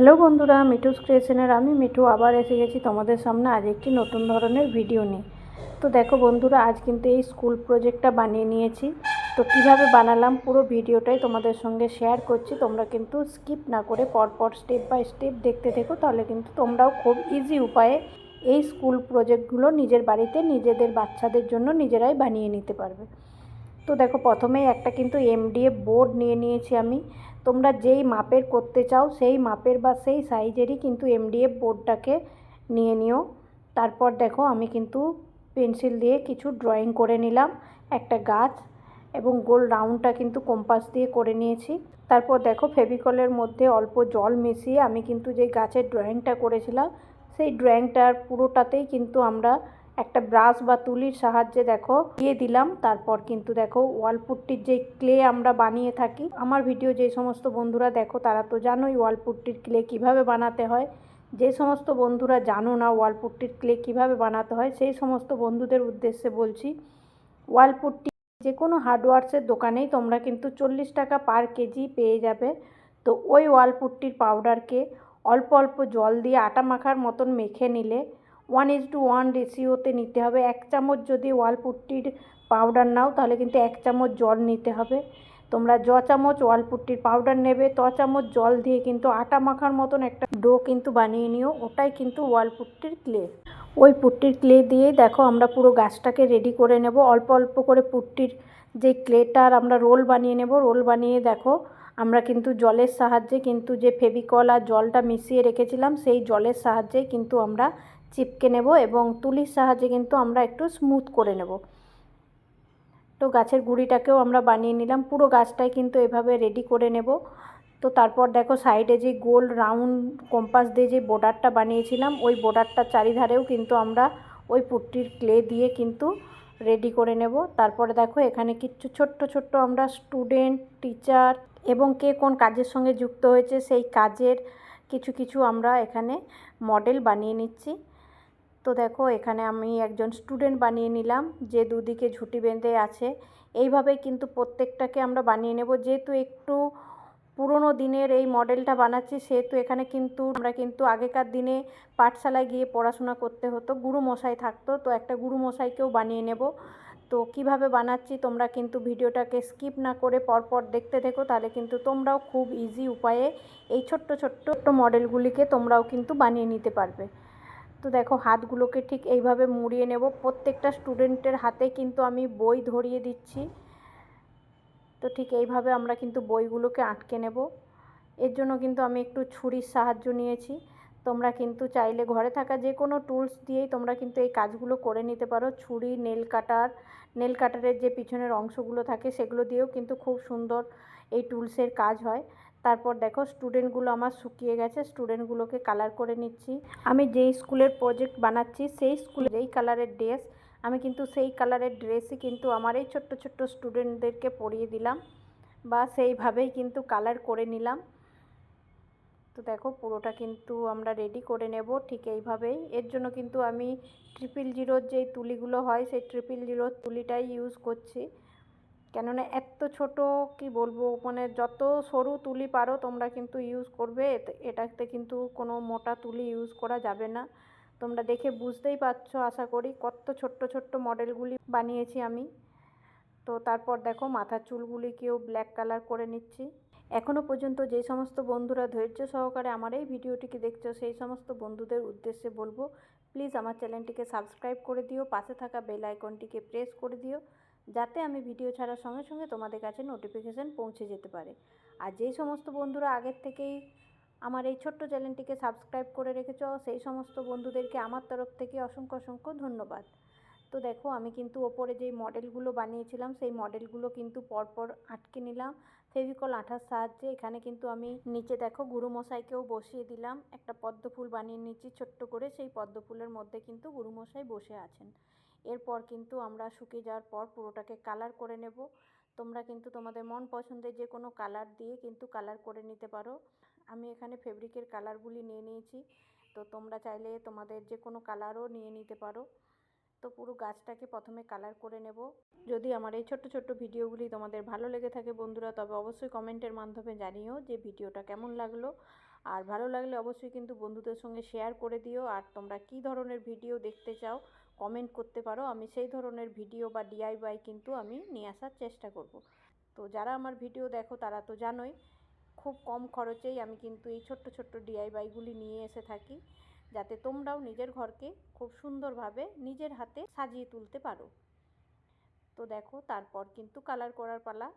Hello বন্ধুরা, মিঠুস ক্রিয়েশনের আমি মিঠু আবার এসে গেছি তোমাদের সামনে আজ একটি নতুন ধরনের ভিডিও নিয়ে। তো দেখো বন্ধুরা, আজ কিন্তু এই স্কুল প্রজেক্টটা বানিয়ে নিয়েছি। তো কিভাবে বানালাম পুরো ভিডিওটাই তোমাদের সঙ্গে শেয়ার করছি। তোমরা কিন্তু স্কিপ না করে পরপর স্টেপ বাই স্টেপ দেখতে থেকো, তাহলে কিন্তু তোমরাও খুব ইজি উপায়ে এই স্কুল প্রজেক্টগুলো নিজের বাড়িতে নিজেদের বাচ্চাদের জন্য নিজেরাই বানিয়ে নিতে পারবে। তো দেখো, প্রথমেই একটা কিন্তু এমডিএফ বোর্ড নিয়ে নিয়েছি আমি। তোমরা যেই মাপের করতে চাও সেই মাপের বা সেই সাইজেরই কিন্তু এমডিএফ বোর্ডটাকে নিয়ে নিও। তারপর দেখো, আমি কিন্তু পেন্সিল দিয়ে কিছু ড্রয়িং করে নিলাম, একটা গাছ, এবং গোল রাউন্ডটা কিন্তু কম্পাস দিয়ে করে নিয়েছি। তারপর দেখো, ফেভিকলের মধ্যে অল্প জল মিশিয়ে আমি কিন্তু যে গাছের ড্রয়িংটা করেছিলাম সেই ড্রয়িংটার পুরোটাতেই কিন্তু আমরা একটা ব্রাশ বা তুলির সাহায্যে দেখো দিয়ে দিলাম। তারপর কিন্তু দেখো, ওয়ালপুট্টির যে ক্লে আমরা বানিয়ে থাকি, আমার ভিডিও যে সমস্ত বন্ধুরা দেখো তারা তো জানোই ওয়ালপুট্টির ক্লে কিভাবে বানাতে হয়। যে সমস্ত বন্ধুরা জানো না ওয়ালপুট্টির ক্লে কিভাবে বানাতে হয়, সেই সমস্ত বন্ধুদের উদ্দেশ্যে বলছি, ওয়ালপুট্টি যে কোনো হার্ডওয়্যার্সের দোকানেই তোমরা কিন্তু 40 টাকা পার কেজি পেয়ে যাবে। তো ওই ওয়ালপুট্টির পাউডারকে অল্প অল্প জল দিয়ে আটা মাখার মতন মেখে নিলে 1:1 রেশিওতে নিতে হবে। 1 চামচ যদি ওয়ালপুট্টির পাউডার নাও তাহলে কিন্তু 1 চামচ জল নিতে হবে। তোমরা চামচ ওয়ালপুট্টির পাউডার নেবে চামচ জল দিয়ে কিন্তু আটা মাখার মতন একটা ডো কিন্তু বানিয়ে নিও। ওটাই কিন্তু ওয়ালপুট্টির ক্লে। ওই পুট্টির ক্লে দিয়েই দেখো আমরা পুরো গাছটাকে রেডি করে নেব। অল্প অল্প করে পুট্টির যে ক্লেটার আমরা রোল বানিয়ে নেব। রোল বানিয়ে দেখো, আমরা কিন্তু জলের সাহায্যে কিন্তু যে ফেভিকল আর জলটা মিশিয়ে রেখেছিলাম সেই জলের সাহায্যে কিন্তু আমরা চিপকে নেব, এবং তুলির সাহায্যে কিন্তু আমরা একটু স্মুথ করে নেব। তো গাছের গুঁড়িটাকেও আমরা বানিয়ে নিলাম, পুরো গাছটাই কিন্তু এভাবে রেডি করে নেব। তো তারপর দেখো, সাইডে যে গোল রাউন্ড কম্পাস দিয়ে যে বর্ডারটা বানিয়েছিলাম ওই বর্ডারটার চারিধারেও কিন্তু আমরা ওই পুট্টির ক্লে দিয়ে কিন্তু রেডি করে নেব। তারপরে দেখো, এখানে কিছু ছোট্ট ছোট্ট আমরা স্টুডেন্ট, টিচার এবং কে কোন কাজের সঙ্গে যুক্ত হয়েছে সেই কাজের কিছু কিছু আমরা এখানে মডেল বানিয়ে নিচ্ছি। তো দেখো, এখানে আমি একজন স্টুডেন্ট বানিয়ে নিলাম যে দুদিকে ঝুঁটি বেঁধে আছে। এইভাবেই কিন্তু প্রত্যেকটাকে আমরা বানিয়ে নেব। যেহেতু একটু পুরনো দিনের এই মডেলটা বানাচ্ছি, সেহেতু এখানে কিন্তু আমরা কিন্তু আগেকার দিনে পাঠশালায় গিয়ে পড়াশোনা করতে হতো, গুরুমশাই থাকতো, তো একটা গুরুমশাইকেও বানিয়ে নেব। তো কিভাবে বানাচ্ছি তোমরা কিন্তু ভিডিওটাকে স্কিপ না করে পরপর দেখতে থেকো, তাহলে কিন্তু তোমরাও খুব ইজি উপায়ে এই ছোট্ট ছোট্ট মডেলগুলিকে তোমরাও কিন্তু বানিয়ে নিতে পারবে। তো দেখো, হাতগুলোকে ঠিক এইভাবে মুড়িয়ে নেব। প্রত্যেকটা স্টুডেন্টের হাতে কিন্তু আমি বই ধরিয়ে দিচ্ছি। তো ঠিক এইভাবে আমরা কিন্তু বইগুলোকে আটকে নেব। এর জন্য কিন্তু আমি একটু ছুরির সাহায্য নিয়েছি। তোমরা কিন্তু চাইলে ঘরে থাকা যে কোনো টুলস দিয়েই তোমরা কিন্তু এই কাজগুলো করে নিতে পারো। ছুরি, নেল কাটারের যে পিছনের অংশগুলো থাকে সেগুলো দিয়েও কিন্তু খুব সুন্দর এই টুলসের কাজ হয়। তারপর দেখো, স্টুডেন্টগুলো আমার শুকিয়ে গেছে, স্টুডেন্টগুলোকে কালার করে নিচ্ছি। আমি যেই স্কুলের প্রজেক্ট বানাচ্ছি সেই স্কুলে যেই কালারের ড্রেস, আমি কিন্তু সেই কালারের ড্রেসই কিন্তু আমার এই ছোট্ট ছোট্ট স্টুডেন্টদেরকে পরিয়ে দিলাম, বা সেইভাবেই কিন্তু কালার করে নিলাম। তো দেখো, পুরোটা কিন্তু আমরা রেডি করে নেব ঠিক এইভাবেই। এর জন্য কিন্তু আমি 000 যেই তুলিগুলো হয় সেই 000 তুলিটাই ইউজ করছি। কেননা এত ছোট কি বলবো, মানে যত সরু তুলি পারো তোমরা কিন্তু ইউজ করবে। এটাতে কিন্তু কোনো মোটা তুলি ইউজ করা যাবে না। তোমরা দেখে বুঝতেই পারছো আশা করি কত ছোট্ট ছোট্ট মডেলগুলি বানিয়েছি আমি। তো তারপর দেখো, মাথার চুলগুলিকেও ব্ল্যাক কালার করে নিচ্ছি। এখনও পর্যন্ত যে সমস্ত বন্ধুরা ধৈর্য সহকারে আমার এই ভিডিওটিকে দেখছো সেই সমস্ত বন্ধুদের উদ্দেশ্যে বলবো, প্লিজ আমার চ্যানেলটিকে সাবস্ক্রাইব করে দিও, পাশে থাকা বেল আইকনটিকে প্রেস করে দিও, যাতে আমি ভিডিও ছাড়ার সঙ্গে সঙ্গে তোমাদের কাছে নোটিফিকেশান পৌঁছে যেতে পারে। আর যেই সমস্ত বন্ধুরা আগের থেকেই আমার এই ছোট্ট চ্যানেলটিকে সাবস্ক্রাইব করে রেখেছো সেই সমস্ত বন্ধুদেরকে আমার তরফ থেকে অসংখ্য অসংখ্য ধন্যবাদ। তো দেখো, আমি কিন্তু ওপরে যেই মডেলগুলো বানিয়েছিলাম সেই মডেলগুলো কিন্তু পরপর আটকে নিলাম ফেভিকল আঠার সাহায্যে। এখানে কিন্তু আমি নিচে দেখো গুরুমশাইকেও বসিয়ে দিলাম, একটা পদ্ম ফুল বানিয়ে নিচ্ছি ছোট্ট করে, সেই পদ্ম ফুলের মধ্যে কিন্তু গুরুমশাই বসে আছেন। এরপর কিন্তু আমরা শুকিয়ে যাওয়ার পর পুরোটাকে কালার করে নেব। তোমরা কিন্তু তোমাদের মন পছন্দের যে কোনো কালার দিয়ে কিন্তু কালার করে নিতে পারো। আমি এখানে ফেব্রিকের কালারগুলি নিয়ে নিয়েছি, তো তোমরা চাইলে তোমাদের যে কোনো কালারও নিয়ে নিতে পারো। তো পুরো গাছটাকে প্রথমে কালার করে নেব। যদি আমার এই ছোট্ট ছোট্ট ভিডিওগুলি তোমাদের ভালো লেগে থাকে বন্ধুরা, তবে অবশ্যই কমেন্টের মাধ্যমে জানিও যে ভিডিওটা কেমন লাগলো। আর ভালো লাগলে অবশ্যই কিন্তু বন্ধুদের সঙ্গে শেয়ার করে দিও। আর তোমরা কী ধরনের ভিডিও দেখতে চাও কমেন্ট করতে পারো, আমি সেই ধরনের ভিডিও বা ডিআইওয়াই কিন্তু আমি নিয়ে আসার চেষ্টা করব। তো যারা আমার ভিডিও দেখো তারা তো জানোই খুব কম খরচেই আমি কিন্তু এই ছোট্ট ছোট্ট ডিআইওয়াইগুলি নিয়ে এসে থাকি, যাতে তোমরাও নিজের ঘরকে খুব সুন্দরভাবে নিজের হাতে সাজিয়ে তুলতে পারো। তো দেখো তারপর কিন্তু কালার করার পালা।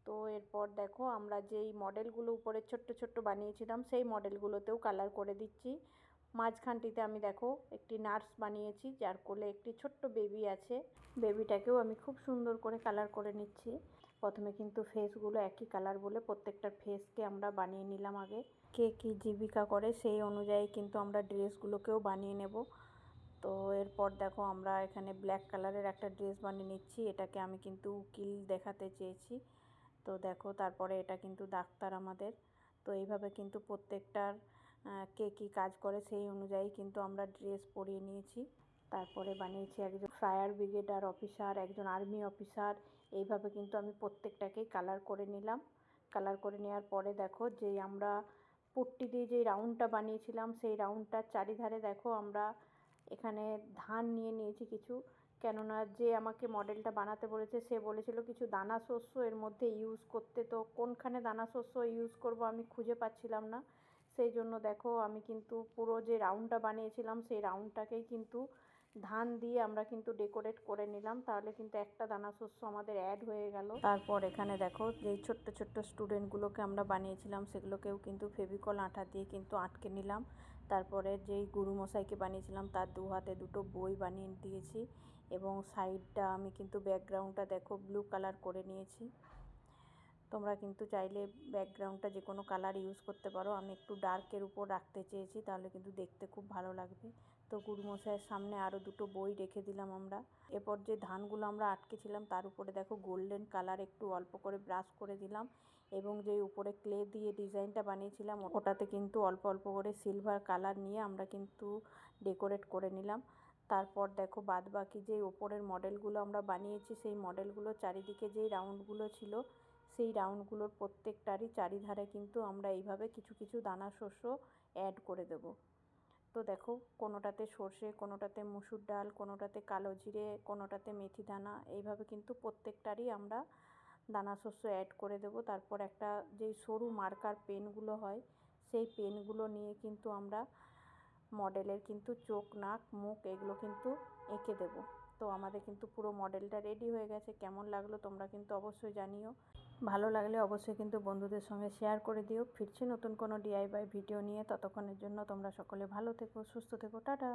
তো এরপর দেখো আমরা যেই মডেলগুলো উপরে ছোট্ট ছোট্ট বানিয়েছিলাম সেই মডেলগুলোতেও কালার করে দিচ্ছি। মাঝখানটিতে আমি দেখো একটি নার্স বানিয়েছি, যার কোলে একটি ছোট্ট বেবি আছে। বেবিটাকেও আমি খুব সুন্দর করে কালার করে নিচ্ছি। প্রথমে কিন্তু ফেসগুলো একই কালার বলে প্রত্যেকটার ফেসকে আমরা বানিয়ে নিলাম আগে। কে কী জীবিকা করে সেই অনুযায়ী কিন্তু আমরা ড্রেসগুলোকেও বানিয়ে নেব। তো এরপর দেখো আমরা এখানে ব্ল্যাক কালারের একটা ড্রেস বানিয়ে নিচ্ছি, এটাকে আমি কিন্তু উকিল দেখাতে চেয়েছি। তো দেখো তারপরে এটা কিন্তু ডাক্তার আমাদের। তো এইভাবে কিন্তু প্রত্যেকটার কে কী কাজ করে সেই অনুযায়ী কিন্তু আমরা ড্রেস পরিয়ে নিয়েছি। তারপরে বানিয়েছি একজন ফায়ার ব্রিগেডার অফিসার, একজন আর্মি অফিসার। এইভাবে কিন্তু আমি প্রত্যেকটাকেই কালার করে নিলাম। কালার করে নেওয়ার পরে দেখো যেই আমরা পট্টি দিয়ে যেই রাউন্ডটা বানিয়েছিলাম সেই রাউন্ডটার চারিধারে দেখো আমরা এখানে ধান নিয়ে নিয়েছি কিছু, কেননা যে আমাকে মডেলটা বানাতে বলেছে সে বলেছিল কিছু দানা শস্য এর মধ্যে ইউজ করতে। তো কোনখানে দানা শস্য ইউজ করব আমি খুঁজে পাচ্ছিলাম না, সেই জন্য দেখো আমি কিন্তু পুরো যে রাউন্ডটা বানিয়েছিলাম সেই রাউন্ডটাকেই কিন্তু ধান দিয়ে আমরা কিন্তু ডেকোরেট করে নিলাম, তাহলে কিন্তু একটা দানা শস্য আমাদের অ্যাড হয়ে গেল। তারপর এখানে দেখো যেই ছোট্ট ছোট্ট স্টুডেন্টগুলোকে আমরা বানিয়েছিলাম সেগুলোকেও কিন্তু ফেভিকল আঠা দিয়ে কিন্তু আটকে নিলাম। তারপরে যেই গুরুমশাইকে বানিয়েছিলাম তার দু হাতে দুটো বই বানিয়ে দিয়েছি, এবং সাইডটা আমি কিন্তু ব্যাকগ্রাউন্ডটা দেখো ব্লু কালার করে নিয়েছি। তোমরা কিন্তু চাইলে ব্যাকগ্রাউন্ডটা যে কোনো কালার ইউজ করতে পারো, আমি একটু ডার্কের উপর রাখতে চেয়েছি, তাহলে কিন্তু দেখতে খুব ভালো লাগবে। তো গুরুমশাইয়ের সামনে আরও দুটো বই রেখে দিলাম আমরা। এরপর যে ধানগুলো আমরা আটকেছিলাম তার উপরে দেখো গোল্ডেন কালার একটু অল্প করে ব্রাশ করে দিলাম, এবং যেই উপরে ক্লে দিয়ে ডিজাইনটা বানিয়েছিলাম ওটাতে কিন্তু অল্প অল্প করে সিলভার কালার নিয়ে আমরা কিন্তু ডেকোরেট করে নিলাম। তারপর দেখো বাদবাকি যে ওপরের মডেলগুলো আমরা বানিয়েছি সেই মডেলগুলো চারিদিকে যেই রাউন্ডগুলো ছিল সেই রাউন্ডগুলোর প্রত্যেকটারই চারিধারে কিন্তু আমরা এইভাবে কিছু কিছু দানা শস্য অ্যাড করে দেব। তো দেখো কোনোটাতে সর্ষে, কোনোটাতে মুসুর ডাল, কোনোটাতে কালো জিরে, কোনোটাতে মেথি দানা, এইভাবে কিন্তু প্রত্যেকটারই আমরা দানা শস্য অ্যাড করে দেব। তারপর একটা যেই সরু মার্কার পেনগুলো হয় সেই পেনগুলো নিয়ে কিন্তু আমরা মডেলের কিন্তু চোখ, নাক, মুখ এগুলো কিন্তু এঁকে দেব। তো আমাদের কিন্তু পুরো মডেলটা রেডি হয়ে গেছে। কেমন লাগলো তোমরা কিন্তু অবশ্যই জানিও। ভালো লাগলে অবশ্যই কিন্তু বন্ধুদের সঙ্গে শেয়ার করে দিও। ফিরছি নতুন কোনো ডিআইওয়াই ভিডিও নিয়ে, ততক্ষণের জন্য তোমরা সকলে ভালো থেকো, সুস্থ থেকো, টাটা।